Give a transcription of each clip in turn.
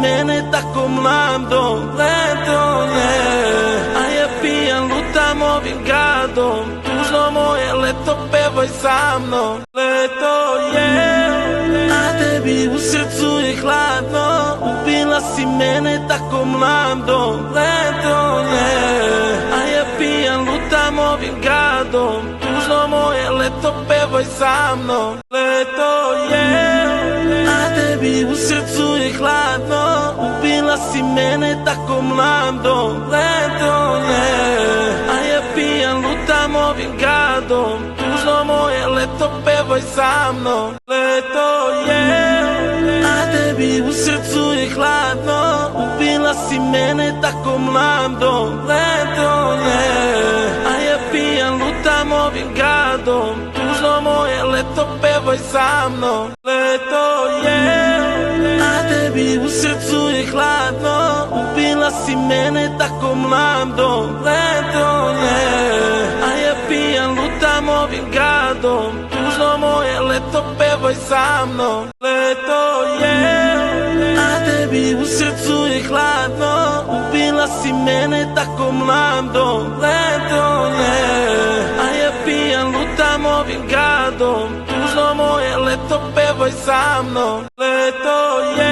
mene tako mladom, leto je. A ja pijan, lutam ovim gradom, tužno moje leto, pevaj sa mnom. Leto je, a tebi u srcu je hladno, ubila si mene tako mladom, leto je. A ja pijan, lutam ovim gradom, tužno moje leto, pevaj sa mnom. Leto je, a tebi u srcu je hladno, ubila si mene tako mladom, leto je. A ja pijan, lutam ovim gradom, tužno moje leto, pevaj sa mnom. Leto je, a tebi u srcu je hladno, ubila si mene tako mladom, leto je. A ja pijan, lutam ovim gradom, tužno moje leto, pevaj sa mnom. Leto je, a tebi u srcu je hladno, ubila si mene tako mladom, leto je. A ja pijan, lutam ovim gradom, tužno moje leto, pevaj sa mnom. Leto je, a tebi u srcu je hladno, ubila si mene tako mladom, leto je. A ja pijan, lutam ovim gradom, tužno moje leto, pevaj sa mnom. Leto je,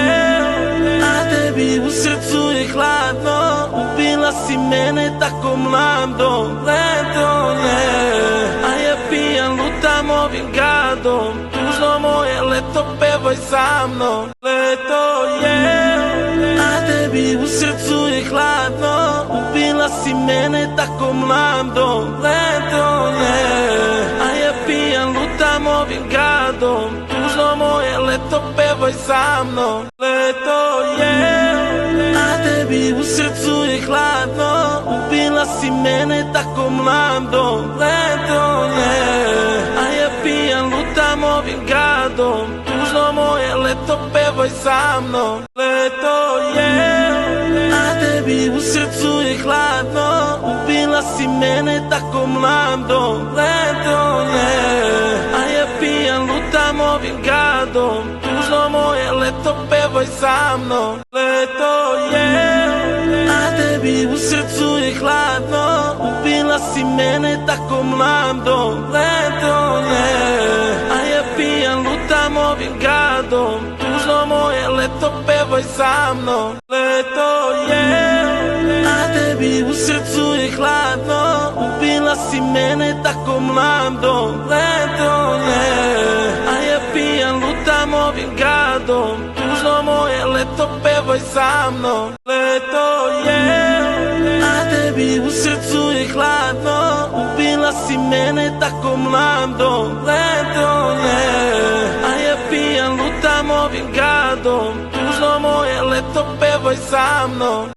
a tebi u srcu je hladno, ubila si mene tako mladom, leto je. A ja pijan, lutam ovim gradom, tužno moje leto, pevaj sa mnom. Leto je, a tebi u srcu je hladno, ubila si mene tako mladom, leto je. A ja pijan, lutam ovim gradom, tužno moje leto, pevaj sa mnom. Leto je, a tebi u srcu je hladno, ubila si mene tako mladom, leto je. A ja pijan, lutam ovim gradom, tužno moje leto, pevaj sa mnom. Leto je, a tebi u srcu je hladno, ubila si mene tako mladom, leto je. A ja pijan, lutam ovim gradom, tužno moje leto, pevaj sa mnom. Leto je, a tebi u srcu je hladno, ubila si mene tako mladom, leto je. A ja pijan, lutam ovim gradom, tužno moje leto, pevaj sa mnom. Leto je, a tebi u srcu je hladno, ubila si mene tako mladom, leto je. A ja pijan, lutam ovim gradom, tužno moje leto, pevaj sa mnom. Leto je, a tebi u srcu je hladno, ubila si mene tako mladom, leto je. A ja pijan, lutam ovim gradom, tužno moje leto, pevaj sa mnom.